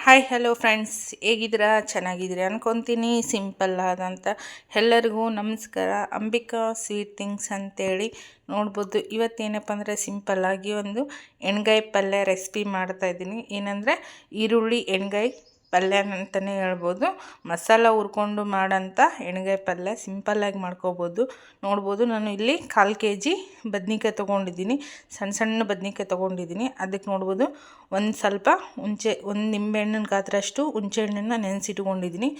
Hi hello friends, ಹೇಗಿದ್ದೀರಾ? ಚೆನ್ನಾಗಿದ್ದೀರಾ ಅನ್ಕೊತೀನಿ. ಸಿಂಪಲ್ ಆದಂಥ ಎಲ್ಲರಿಗೂ ನಮಸ್ಕಾರ. ಅಂಬಿಕಾ ಸ್ವೀಟ್ ಥಿಂಗ್ಸ್ ಅಂತೇಳಿ ನೋಡ್ಬೋದು. ಇವತ್ತೇನಪ್ಪ ಅಂದರೆ ಸಿಂಪಲ್ಲಾಗಿ ಒಂದು ಎಣ್ಗಾಯಿ ಪಲ್ಯ ರೆಸಿಪಿ ಮಾಡ್ತಾಯಿದ್ದೀನಿ. ಏನಂದರೆ ಈರುಳ್ಳಿ ಎಣ್ಗಾಯಿ ಪಲ್ಯ ಅಂತಲೇ ಹೇಳ್ಬೋದು. ಮಸಾಲ ಹುರ್ಕೊಂಡು ಮಾಡೋಂಥ ಎಣ್ಗಾಯಿ ಪಲ್ಯ ಸಿಂಪಲ್ಲಾಗಿ ಮಾಡ್ಕೋಬೋದು. ನೋಡ್ಬೋದು, ನಾನು ಇಲ್ಲಿ 1/4 kg ಬದ್ನಿಕಾಯಿ ತೊಗೊಂಡಿದ್ದೀನಿ. ಸಣ್ಣ ಸಣ್ಣ ಬದ್ನಿಕಾಯಿ ತೊಗೊಂಡಿದ್ದೀನಿ. ಅದಕ್ಕೆ ನೋಡ್ಬೋದು ಒಂದು ಸ್ವಲ್ಪ ಒಂದು ನಿಂಬೆಹಣ್ಣಿನ ಗಾತ್ರಷ್ಟು ಹುಣಸೆಹಣ್ಣನ್ನು ನೆನೆಸಿಟ್ಕೊಂಡಿದ್ದೀನಿ.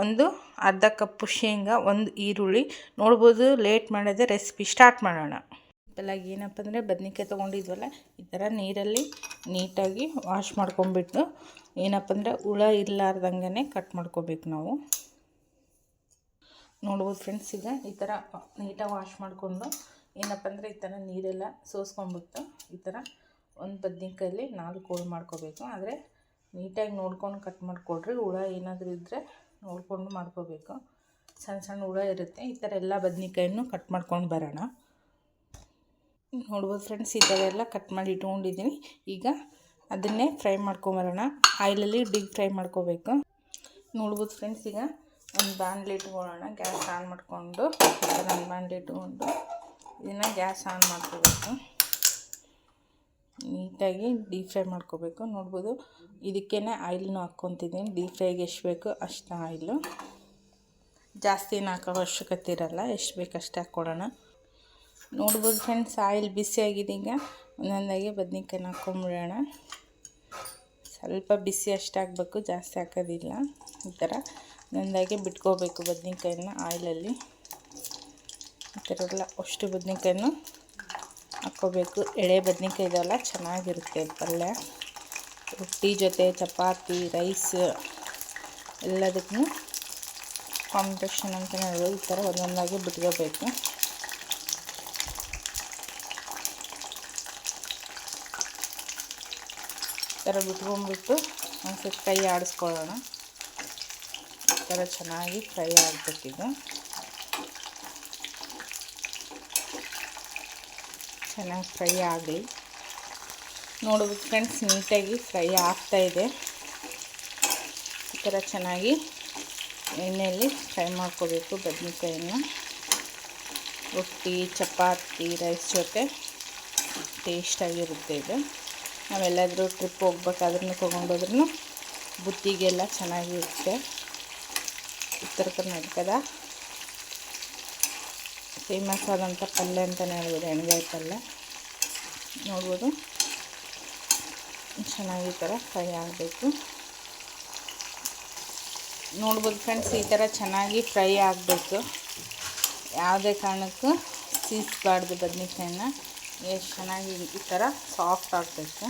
ಒಂದು ಅರ್ಧ ಕಪ್ಪು ಶೇಂಗಾ, ಒಂದು ಈರುಳ್ಳಿ. ನೋಡ್ಬೋದು, ಲೇಟ್ ಮಾಡೋದೇ ರೆಸಿಪಿ ಸ್ಟಾರ್ಟ್ ಮಾಡೋಣ. ಸಿಂಪಲ್ಲಾಗಿ ಏನಪ್ಪ ಅಂದರೆ ಬದ್ನಿಕಾಯಿ ತೊಗೊಂಡಿದ್ವಲ್ಲ, ಈ ಥರ ನೀರಲ್ಲಿ ನೀಟಾಗಿ ವಾಶ್ ಮಾಡ್ಕೊಂಬಿಟ್ಟು ಏನಪ್ಪ ಅಂದರೆ ಹುಳ ಇರಲಾರ್ದಂಗೆ ಕಟ್ ಮಾಡ್ಕೋಬೇಕು ನಾವು. ನೋಡ್ಬೋದು ಫ್ರೆಂಡ್ಸ್, ಈಗ ಈ ಥರ ನೀಟಾಗಿ ವಾಶ್ ಮಾಡಿಕೊಂಡು ಏನಪ್ಪ ಅಂದರೆ ಈ ಥರ ನೀರೆಲ್ಲ ಸೋಸ್ಕೊಂಡ್ಬಿಟ್ಟು ಈ ಥರ ಒಂದು ಬದ್ನಿಕಾಯಲ್ಲಿ 4 ಹೋಳು ಮಾಡ್ಕೋಬೇಕು. ಆದರೆ ನೀಟಾಗಿ ನೋಡ್ಕೊಂಡು ಕಟ್ ಮಾಡಿಕೊಡ್ರಿ. ಹುಳ ಏನಾದರೂ ಇದ್ದರೆ ನೋಡಿಕೊಂಡು ಮಾಡ್ಕೋಬೇಕು. ಸಣ್ಣ ಸಣ್ಣ ಹುಳ ಇರುತ್ತೆ. ಈ ಥರ ಎಲ್ಲ ಬದ್ನಿಕಾಯನ್ನು ಕಟ್ ಮಾಡ್ಕೊಂಡು ಬರೋಣ. ನೋಡ್ಬೋದು ಫ್ರೆಂಡ್ಸ್, ಈ ಥರ ಎಲ್ಲ ಕಟ್ ಮಾಡಿ ಇಟ್ಕೊಂಡಿದ್ದೀನಿ. ಈಗ ಅದನ್ನೇ ಫ್ರೈ ಮಾಡ್ಕೊಂಬರೋಣ. ಆಯಿಲಲ್ಲಿ ಡೀಪ್ ಫ್ರೈ ಮಾಡ್ಕೋಬೇಕು. ನೋಡ್ಬೋದು ಫ್ರೆಂಡ್ಸ್, ಈಗ ಒಂದು ಬಾಣಲೆ ಇಟ್ಕೊಳ್ಳೋಣ. ಗ್ಯಾಸ್ ಆನ್ ಮಾಡಿಕೊಂಡು ಈ ಥರ ಒಂದು ಬಾಣಲೆ ಇಟ್ಕೊಂಡು ಇದನ್ನು ಗ್ಯಾಸ್ ಆನ್ ಮಾಡ್ಕೋಬೇಕು. ನೀಟಾಗಿ ಡೀಪ್ ಫ್ರೈ ಮಾಡ್ಕೋಬೇಕು. ನೋಡ್ಬೋದು, ಇದಕ್ಕೇ ಆಯಿಲ್ನೂ ಹಾಕ್ಕೊತಿದ್ದೀನಿ. ಡೀಪ್ ಫ್ರೈಗೆ ಎಷ್ಟು ಬೇಕು ಅಷ್ಟು ಆಯಿಲು, ಜಾಸ್ತಿ ಏನು ಹಾಕೋ ಅವಶ್ಯಕತೆ ಇರೋಲ್ಲ. ಎಷ್ಟು ಬೇಕು ಅಷ್ಟು ಹಾಕ್ಕೊಡೋಣ. ನೋಡ್ಬೋದು ಫ್ರೆಂಡ್ಸ್, ಆಯಿಲ್ ಬಿಸಿಯಾಗಿದೆ. ಈಗ ಒಂದೊಂದಾಗಿ ಬದ್ನಿಕಾಯಿನ ಹಾಕ್ಕೊಂಬಿಡೋಣ. ಸ್ವಲ್ಪ ಬಿಸಿ ಅಷ್ಟು ಹಾಕಬೇಕು, ಜಾಸ್ತಿ ಹಾಕೋದಿಲ್ಲ. ಈ ಥರ ಒಂದೊಂದಾಗಿ ಬಿಟ್ಕೋಬೇಕು ಬದ್ನಿಕಾಯಿನ ಆಯಿಲಲ್ಲಿ. ಈ ಥರ ಎಲ್ಲ ಅಷ್ಟು ಬದ್ನಿಕಾಯನ್ನು ಹಾಕ್ಕೋಬೇಕು. ಎಳೆ ಬದ್ನಿಕಾಯಿ ಇದೆಲ್ಲ ಚೆನ್ನಾಗಿರುತ್ತೆ ಪಲ್ಯ. ರೊಟ್ಟಿ ಜೊತೆ, ಚಪಾತಿ, ರೈಸ್ ಎಲ್ಲದಕ್ಕೂ ಕಾಂಬಿನೇಷನ್ ಅಂತಲೇ ಹೇಳ್ಬೋದು. ಈ ಥರ ಒಂದೊಂದಾಗಿ ಬಿಟ್ಕೋಬೇಕು. ಈ ಥರ ಬಿಟ್ಕೊಂಡ್ಬಿಟ್ಟು ಒಂದು ಸ್ವಲ್ಪ ಫ್ರೈ ಆಡಿಸ್ಕೊಳ್ಳೋಣ. ಈ ಥರ ಚೆನ್ನಾಗಿ ಫ್ರೈ ಆಗಬೇಕೀಗ. ಚೆನ್ನಾಗಿ ಫ್ರೈ ಆಗಲಿ. ನೋಡ್ಬೋದು ಫ್ರೆಂಡ್ಸ್, ನೀಟಾಗಿ ಫ್ರೈ ಆಗ್ತಾಯಿದೆ. ಈ ಥರ ಚೆನ್ನಾಗಿ ಎಣ್ಣೆಯಲ್ಲಿ ಫ್ರೈ ಮಾಡ್ಕೋಬೇಕು ಬದ್ನಿಕಾಯನ್ನು. ರೊಟ್ಟಿ, ಚಪಾತಿ, ರೈಸ್ ಜೊತೆ ಟೇಸ್ಟಾಗಿರುತ್ತೆ ಇದು. ನಾವೆಲ್ಲಾದರೂ ಟ್ರಿಪ್ ಹೋಗ್ಬೇಕಾದ್ರೂ ತೊಗೊಂಡೋದ್ರೂ ಬುತ್ತಿಗೆಲ್ಲ ಚೆನ್ನಾಗಿರುತ್ತೆ. ಉತ್ತರ ಕರ್ನಾಟಕದ ಫೇಮಸ್ ಆದಂಥ ಪಲ್ಯ ಅಂತಲೇ ಹೇಳ್ಬೋದು, ಎಣ್ಗಾಯಿ ಪಲ್ಯ. ನೋಡ್ಬೋದು, ಚೆನ್ನಾಗಿ ಈ ಥರ ಫ್ರೈ ಆಗಬೇಕು. ನೋಡ್ಬೋದು ಫ್ರೆಂಡ್ಸ್, ಈ ಥರ ಚೆನ್ನಾಗಿ ಫ್ರೈ ಆಗಬೇಕು. ಯಾವುದೇ ಕಾರಣಕ್ಕೂ ಸೀಸ್ಬಾರ್ದು ಬದ್ನಿಕಾಯಿನ. ಎಷ್ಟು ಚೆನ್ನಾಗಿ ಈ ಥರ ಸಾಫ್ಟ್ ಆಗಬೇಕು.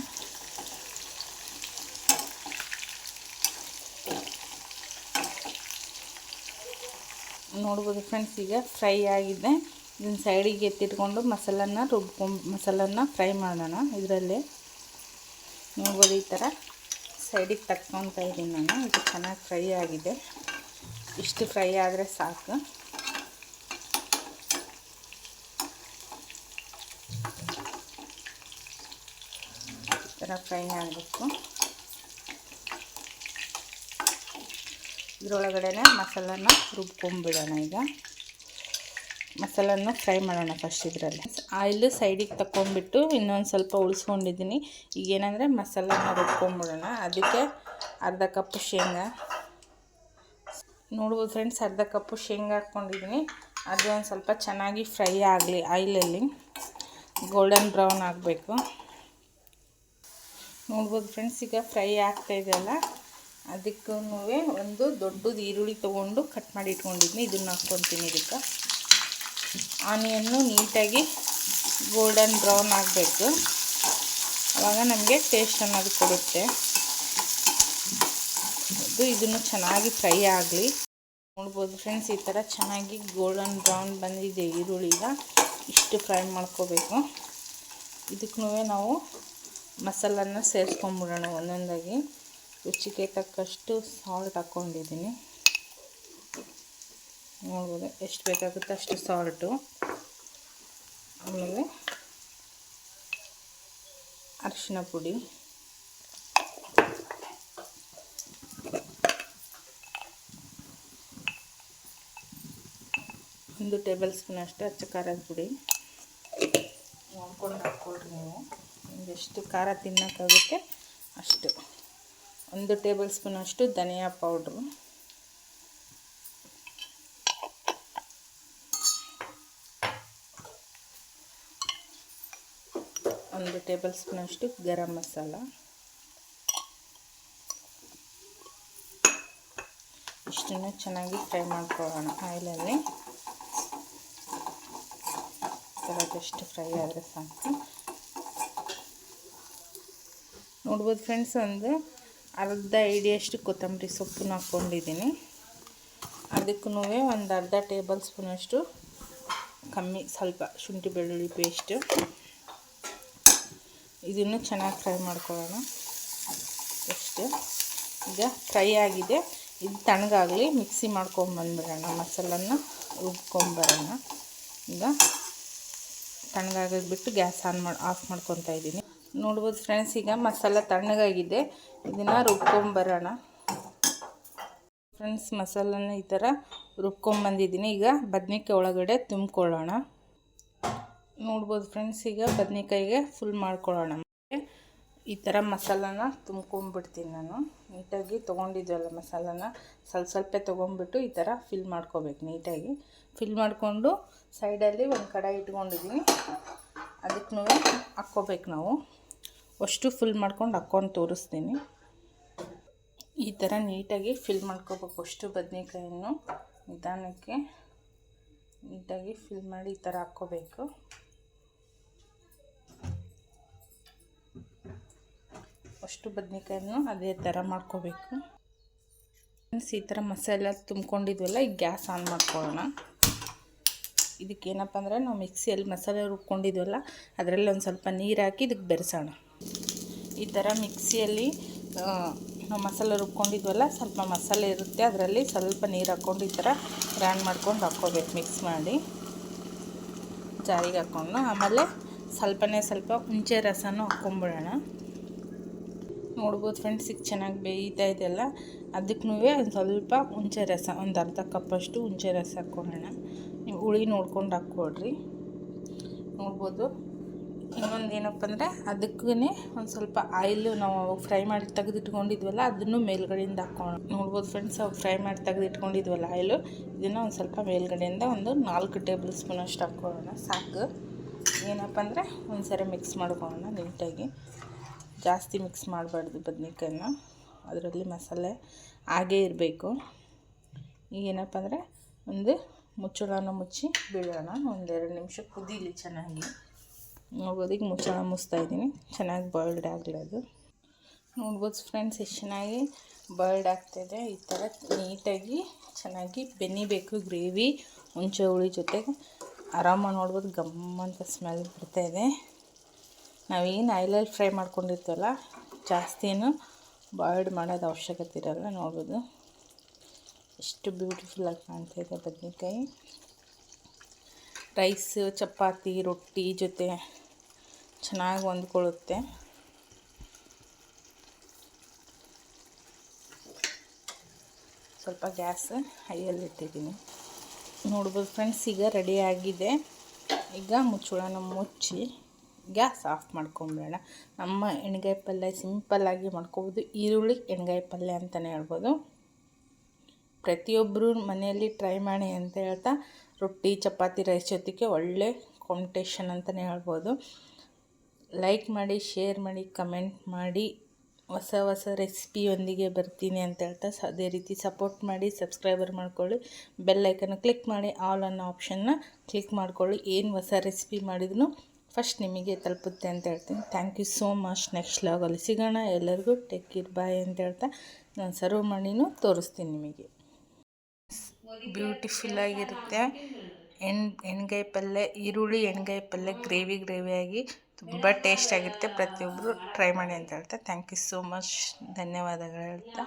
ನೋಡ್ಬೋದು ಫ್ರೆಂಡ್ಸ್, ಈಗ ಫ್ರೈ ಆಗಿದೆ. ಇದನ್ನು ಸೈಡಿಗೆ ಎತ್ತಿಟ್ಕೊಂಡು ಮಸಾಲನ್ನ ಫ್ರೈ ಮಾಡೋಣ ಇದರಲ್ಲೇ. ನೋಡ್ಬೋದು, ಈ ಥರ ಸೈಡಿಗೆ ತಕ್ಕೊತಾ ಇದ್ದೀನಿ ನಾನು. ಇದು ಚೆನ್ನಾಗಿ ಫ್ರೈ ಆಗಿದೆ. ಇಷ್ಟು ಫ್ರೈ ಆದರೆ ಸಾಕು. ಈ ಥರ ಫ್ರೈ ಆಗಬೇಕು. ಇದರೊಳಗಡೆ ಮಸಾಲನ ರುಬ್ಕೊಂಡ್ಬಿಡೋಣ. ಈಗ ಮಸಾಲನ್ನು ಫ್ರೈ ಮಾಡೋಣ ಫಸ್ಟ್. ಇದರಲ್ಲಿ ಆಯಿಲ್ ಸೈಡಿಗೆ ತಗೊಂಡ್ಬಿಟ್ಟು ಇನ್ನೊಂದು ಸ್ವಲ್ಪ ಉಳಿಸ್ಕೊಂಡಿದ್ದೀನಿ. ಈಗೇನೆಂದರೆ ಮಸಾಲನ ರುಬ್ಕೊಂಡ್ಬಿಡೋಣ. ಅದಕ್ಕೆ ಅರ್ಧ ಕಪ್ಪು ಶೇಂಗಾ. ನೋಡ್ಬೋದು ಫ್ರೆಂಡ್ಸ್, ಅರ್ಧ ಕಪ್ಪು ಶೇಂಗಾ ಹಾಕ್ಕೊಂಡಿದ್ದೀನಿ. ಅದು ಒಂದು ಸ್ವಲ್ಪ ಚೆನ್ನಾಗಿ ಫ್ರೈ ಆಗಲಿ ಆಯಿಲಲ್ಲಿ. ಗೋಲ್ಡನ್ ಬ್ರೌನ್ ಆಗಬೇಕು. ನೋಡ್ಬೋದು ಫ್ರೆಂಡ್ಸ್, ಈಗ ಫ್ರೈ ಆಗ್ತಾಯಿದೆಯಲ್ಲ, ಅದಕ್ಕೂ ಒಂದು ದೊಡ್ಡದು ಈರುಳ್ಳಿ ತೊಗೊಂಡು ಕಟ್ ಮಾಡಿ ಇಟ್ಕೊಂಡಿದ್ದೀನಿ. ಇದನ್ನು ಹಾಕ್ಕೊತೀನಿ. ಇದಕ್ಕೆ ಆನಿಯನ್ನು ನೀಟಾಗಿ ಗೋಲ್ಡನ್ ಬ್ರೌನ್ ಆಗಬೇಕು. ಆವಾಗ ನಮಗೆ ಟೇಸ್ಟ್ ಅನ್ನೋದು ಕೊಡುತ್ತೆ. ಇದನ್ನು ಚೆನ್ನಾಗಿ ಫ್ರೈ ಆಗಲಿ. ನೋಡ್ಬೋದು ಫ್ರೆಂಡ್ಸ್, ಈ ಥರ ಚೆನ್ನಾಗಿ ಗೋಲ್ಡನ್ ಬ್ರೌನ್ ಬಂದಿದೆ ಈರುಳ್ಳಿಗ. ಇಷ್ಟು ಫ್ರೈ ಮಾಡ್ಕೋಬೇಕು. ಇದಕ್ಕೂ ನಾವು ಮಸಾಲನ್ನು ಸೇರಿಸ್ಕೊಂಡ್ಬಿಡೋಣ ಒಂದೊಂದಾಗಿ. ರುಚಿಗೆ ತಕ್ಕಷ್ಟು ಸಾಲ್ಟ್ ಹಾಕ್ಕೊಂಡಿದ್ದೀನಿ. ನೋಡ್ಬೋದು, ಎಷ್ಟು ಬೇಕಾಗುತ್ತೆ ಅಷ್ಟು ಸಾಲ್ಟು. ಆಮೇಲೆ ಅರಿಶಿನ ಪುಡಿ, 1 ಟೇಬಲ್ ಸ್ಪೂನ್ ಅಷ್ಟು ಅಚ್ಚ ಖಾರದ ಪುಡಿ ನೋಡ್ಕೊಂಡು ಹಾಕ್ಕೊಳ್ರಿ. ನೀವು ನಿಮ್ಗೆ ಎಷ್ಟು ಖಾರ ತಿನ್ನೋಕ್ಕಾಗುತ್ತೆ ಅಷ್ಟು. 1 ಟೇಬಲ್ ಸ್ಪೂನ್ ಅಷ್ಟು ಧನಿಯಾ ಪೌಡ್ರು, 1 ಟೇಬಲ್ ಸ್ಪೂನ್ ಅಷ್ಟು ಗರಂ ಮಸಾಲ, ಇಷ್ಟನ್ನು ಚೆನ್ನಾಗಿ ಫ್ರೈ ಮಾಡ್ಕೊಳ್ಳೋಣ ಆಯಿಲಲ್ಲಿ. ಸ್ವಲ್ಪ ಫ್ರೈ ಆದರೆ ಸಾಕು. ನೋಡ್ಬೋದು ಫ್ರೆಂಡ್ಸ್, ಒಂದು ಅರ್ಧ ಹಿಡಿಯಷ್ಟು ಕೊತ್ತಂಬರಿ ಸೊಪ್ಪನ್ನು ಹಾಕ್ಕೊಂಡಿದ್ದೀನಿ. ಅದಕ್ಕೂ ಒಂದು ಅರ್ಧ ಟೇಬಲ್ ಸ್ಪೂನಷ್ಟು ಕಮ್ಮಿ ಸ್ವಲ್ಪ ಶುಂಠಿ ಬೆಳ್ಳುಳ್ಳಿ ಪೇಸ್ಟು. ಇದನ್ನು ಚೆನ್ನಾಗಿ ಫ್ರೈ ಮಾಡ್ಕೊಳ್ಳೋಣ. ಈಗ ಫ್ರೈ ಆಗಿದೆ. ಇದು ತಣ್ಣಗಾಗಲಿ, ಮಿಕ್ಸಿ ಮಾಡ್ಕೊಂಬಂದ್ಬಿಡೋಣ. ಮಸಾಲನ್ನ ರುಬ್ಕೊಂಬರೋಣ. ಈಗ ತಣ್ಣಗಾಗಿಬಿಟ್ಟು ಗ್ಯಾಸ್ ಆಫ್ ಮಾಡ್ಕೊತಾ ಇದ್ದೀನಿ. ನೋಡ್ಬೋದು ಫ್ರೆಂಡ್ಸ್, ಈಗ ಮಸಾಲ ತಣ್ಣಗಾಗಿದೆ. ಇದನ್ನು ರುಬ್ಕೊಂಬರೋಣ. ಫ್ರೆಂಡ್ಸ್, ಮಸಾಲನ ಈ ಥರ ರುಬ್ಕೊಂಬಂದಿದ್ದೀನಿ. ಈಗ ಬದ್ನೆಕಾಯಿ ಒಳಗಡೆ ತುಂಬ್ಕೊಳ್ಳೋಣ. ನೋಡ್ಬೋದು ಫ್ರೆಂಡ್ಸ್, ಈಗ ಬದ್ನೆಕಾಯಿಗೆ ಫುಲ್ ಮಾಡ್ಕೊಳ್ಳೋಣ. ಈ ಥರ ಮಸಾಲಾನ ತುಂಬ್ಕೊಂಡ್ಬಿಡ್ತೀನಿ ನಾನು. ನೀಟಾಗಿ ತೊಗೊಂಡಿದ್ವಲ್ಲ ಮಸಾಲಾನ ಸ್ವಲ್ಪ ತೊಗೊಂಡ್ಬಿಟ್ಟು ಈ ಥರ ಫಿಲ್ ಮಾಡ್ಕೋಬೇಕು. ನೀಟಾಗಿ ಫಿಲ್ ಮಾಡಿಕೊಂಡು ಸೈಡಲ್ಲಿ ಒಂದು ಕಡಾಯಿ ಇಟ್ಕೊಂಡಿದ್ದೀನಿ. ಅದಕ್ಕೂ ಹಾಕ್ಕೋಬೇಕು ನಾವು. ಅಷ್ಟು ಫುಲ್ ಮಾಡ್ಕೊಂಡು ಹಾಕ್ಕೊಂಡು ತೋರಿಸ್ತೀನಿ. ಈ ಥರ ನೀಟಾಗಿ ಫಿಲ್ ಮಾಡ್ಕೋಬೇಕು. ಅಷ್ಟು ಬದ್ನೆಕಾಯನ್ನು ನಿಧಾನಕ್ಕೆ ನೀಟಾಗಿ ಫಿಲ್ ಮಾಡಿ ಈ ಥರ ಹಾಕ್ಕೋಬೇಕು. ಅಷ್ಟು ಬದ್ನೆಕಾಯನ್ನು ಅದೇ ಥರ ಮಾಡ್ಕೋಬೇಕು. ಈ ಥರ ಮಸಾಲೆ ತುಂಬ್ಕೊಂಡಿದ್ವಲ್ಲ, ಈಗ ಗ್ಯಾಸ್ ಆನ್ ಮಾಡ್ಕೊಳ್ಳೋಣ. ಇದಕ್ಕೇನಪ್ಪ ಅಂದರೆ, ನಾವು ಮಿಕ್ಸಿಯಲ್ಲಿ ಮಸಾಲೆ ರುಬ್ಕೊಂಡಿದ್ವಲ್ಲ, ಅದರಲ್ಲಿ ಒಂದು ಸ್ವಲ್ಪ ನೀರು ಹಾಕಿ ಇದಕ್ಕೆ ಬೆರೆಸೋಣ. ಈ ಥರ ಮಿಕ್ಸಿಯಲ್ಲಿ ನಾವು ಮಸಾಲೆ ರುಬ್ಕೊಂಡಿದ್ವಲ್ಲ, ಸ್ವಲ್ಪ ಮಸಾಲೆ ಇರುತ್ತೆ, ಅದರಲ್ಲಿ ಸ್ವಲ್ಪ ನೀರು ಹಾಕ್ಕೊಂಡು ಈ ಥರ ಗ್ರೈಂಡ್ ಮಾಡ್ಕೊಂಡು ಹಾಕ್ಕೋಬೇಕು. ಮಿಕ್ಸ್ ಮಾಡಿ ಜಾರಿಗೆ ಹಾಕ್ಕೊಂಡು ಆಮೇಲೆ ಸ್ವಲ್ಪ ಹುಣಸೆ ರಸನೂ ಹಾಕ್ಕೊಂಬಿಡೋಣ. ನೋಡ್ಬೋದು ಫ್ರೆಂಡ್ಸ್, ಈಗ ಚೆನ್ನಾಗಿ ಬೇಯ್ತಾ ಇದೆಯಲ್ಲ, ಅದಕ್ಕೂ ಒಂದು ಸ್ವಲ್ಪ ಹುಣಸೆ ರಸ, ಒಂದು ಅರ್ಧ ಕಪ್ಪಷ್ಟು ಹುಣಸೆ ರಸ ಹಾಕ್ಕೊಳ್ಳೋಣ. ನೀವು ಹುಳಿ ನೋಡ್ಕೊಂಡು ಹಾಕ್ಕೊಡ್ರಿ. ನೋಡ್ಬೋದು. ಇನ್ನೊಂದು ಏನಪ್ಪ ಅಂದರೆ, ಅದಕ್ಕೂ ಒಂದು ಸ್ವಲ್ಪ ಆಯಿಲು ನಾವು ಫ್ರೈ ಮಾಡಿ ತೆಗೆದಿಟ್ಕೊಂಡಿದ್ವಲ್ಲ, ಅದನ್ನು ಮೇಲ್ಗಡೆಯಿಂದ ಹಾಕ್ಕೊಳ್ಳೋಣ. ನೋಡ್ಬೋದು ಫ್ರೆಂಡ್ಸ್, ಅವು ಫ್ರೈ ಮಾಡಿ ತೆಗೆದಿಟ್ಕೊಂಡಿದ್ವಲ್ಲ ಆಯಿಲು, ಇದನ್ನು ಒಂದು ಸ್ವಲ್ಪ ಮೇಲ್ಗಡೆಯಿಂದ ಒಂದು 4 ಟೇಬಲ್ ಸ್ಪೂನಷ್ಟು ಹಾಕ್ಕೊಳ್ಳೋಣ. ಸಾಕು. ಏನಪ್ಪ ಅಂದರೆ, ಒಂದು ಸರಿ ಮಿಕ್ಸ್ ಮಾಡ್ಕೊಳ್ಳೋಣ ನೀಟಾಗಿ. ಜಾಸ್ತಿ ಮಿಕ್ಸ್ ಮಾಡಬಾರ್ದು ಬದ್ನೆಕಾಯನ್ನ, ಅದರಲ್ಲಿ ಮಸಾಲೆ ಹಾಗೇ ಇರಬೇಕು. ಈಗೇನಪ್ಪ ಅಂದರೆ, ಒಂದು ಮುಚ್ಚಳನ ಮುಚ್ಚಿ ಬಿಡೋಣ. 1-2 ನಿಮಿಷ ಕುದೀಲಿ ಚೆನ್ನಾಗಿ. ನೋಡ್ಬೋದು, ಈಗ ಮುಚ್ಚಳ ಮುಚ್ತಾಯಿದ್ದೀನಿ. ಚೆನ್ನಾಗಿ ಬಾಯ್ಲ್ಡ್ ಆಗಲಿ ಅದು. ನೋಡ್ಬೋದು ಫ್ರೆಂಡ್ಸ್, ಎಷ್ಟು ಚೆನ್ನಾಗಿ ಬಾಯ್ಲ್ಡ್ ಆಗ್ತಾಯಿದೆ. ಈ ಥರ ನೀಟಾಗಿ ಚೆನ್ನಾಗಿ ಬೆನಿಬೇಕು ಗ್ರೇವಿ. ಹುಣಸೆ ಹುಳಿ ಜೊತೆಗೆ ಆರಾಮಾಗಿ ನೋಡ್ಬೋದು, ಗಮ್ಮಂತ ಸ್ಮೆಲ್ ಬರ್ತಾಯಿದೆ. ನಾವೇನು ಆಯಿಲಲ್ಲಿ ಫ್ರೈ ಮಾಡ್ಕೊಂಡಿರ್ತೀವಲ್ಲ, ಜಾಸ್ತಿನೂ ಬಾಯ್ಲ್ಡ್ ಮಾಡೋದು ಅವಶ್ಯಕತೆ ಇರೋಲ್ಲ. ನೋಡ್ಬೋದು ಎಷ್ಟು ಬ್ಯೂಟಿಫುಲ್ಲಾಗಿ ಕಾಣ್ತಾಯಿದೆ ಬದ್ನೆಕಾಯಿ. ರೈಸ್, ಚಪಾತಿ, ರೊಟ್ಟಿ ಜೊತೆ ಚೆನ್ನಾಗಿ ಹೊಂದ್ಕೊಳ್ಳುತ್ತೆ. ಸ್ವಲ್ಪ ಗ್ಯಾಸ್ ಹೈಯಲ್ಲಿ ಇಟ್ಟಿದ್ದೀನಿ. ನೋಡ್ಬೋದು ಫ್ರೆಂಡ್ಸ್, ಈಗ ರೆಡಿ ಆಗಿದೆ. ಈಗ ಮುಚ್ಚಳನ ಮುಚ್ಚಿ ಗ್ಯಾಸ್ ಆಫ್ ಮಾಡ್ಕೊಂಬಿಡೋಣ. ನಮ್ಮ ಎಣ್ಗಾಯಿ ಪಲ್ಯ ಸಿಂಪಲ್ಲಾಗಿ ಮಾಡ್ಕೊಬೋದು. ಈರುಳ್ಳಿ ಎಣ್ಗಾಯಿ ಪಲ್ಯ ಅಂತಲೇ ಹೇಳ್ಬೋದು. ಪ್ರತಿಯೊಬ್ಬರು ಮನೆಯಲ್ಲಿ ಟ್ರೈ ಮಾಡಿ ಅಂತ ಹೇಳ್ತಾ, ರೊಟ್ಟಿ, ಚಪಾತಿ, ರೈಸ್ ಜೊತೆಗೆ ಒಳ್ಳೆ ಕಾಂಬಿನೇಷನ್ ಅಂತಲೇ ಹೇಳ್ಬೋದು. ಲೈಕ್ ಮಾಡಿ, ಶೇರ್ ಮಾಡಿ, ಕಮೆಂಟ್ ಮಾಡಿ. ಹೊಸ ರೆಸಿಪಿಯೊಂದಿಗೆ ಬರ್ತೀನಿ ಅಂತ ಹೇಳ್ತಾ, ಅದೇ ರೀತಿ ಸಪೋರ್ಟ್ ಮಾಡಿ, ಸಬ್ಸ್ಕ್ರೈಬರ್ ಮಾಡ್ಕೊಳ್ಳಿ. ಬೆಲ್ ಐಕನ್ನು ಕ್ಲಿಕ್ ಮಾಡಿ, ಆಲ್ ಅನ್ನೋ ಆಪ್ಷನ್ನ ಕ್ಲಿಕ್ ಮಾಡ್ಕೊಳ್ಳಿ. ಏನು ಹೊಸ ರೆಸಿಪಿ ಮಾಡಿದ್ರೂ ಫಸ್ಟ್ ನಿಮಗೆ ತಲುಪುತ್ತೆ ಅಂತ ಹೇಳ್ತೀನಿ. Thank you so much. Next ವ್ಲಾಗಲ್ಲಿ ಸಿಗೋಣ. ಎಲ್ಲರಿಗೂ ಟೇಕ್ ಕೇರ್, ಬಾಯ್ ಅಂತ ಹೇಳ್ತಾ ನಾನು ಸರ್ವ್ ಮಾಡಿನೂ ತೋರಿಸ್ತೀನಿ ನಿಮಗೆ. ಬ್ಯೂಟಿಫುಲ್ಲಾಗಿರುತ್ತೆ. ಎಣ್ಗಾಯಿ ಪಲ್ಯ, ಈರುಳ್ಳಿ ಎಣ್ಗಾಯಿ ಪಲ್ಯ ಗ್ರೇವಿಯಾಗಿ ತುಂಬ ಟೇಸ್ಟಾಗಿರುತ್ತೆ. ಪ್ರತಿಯೊಬ್ಬರು ಟ್ರೈ ಮಾಡಿ ಅಂತ ಹೇಳ್ತಾ ಥ್ಯಾಂಕ್ ಯು ಸೋ ಮಚ್. ಧನ್ಯವಾದಗಳು ಹೇಳ್ತಾ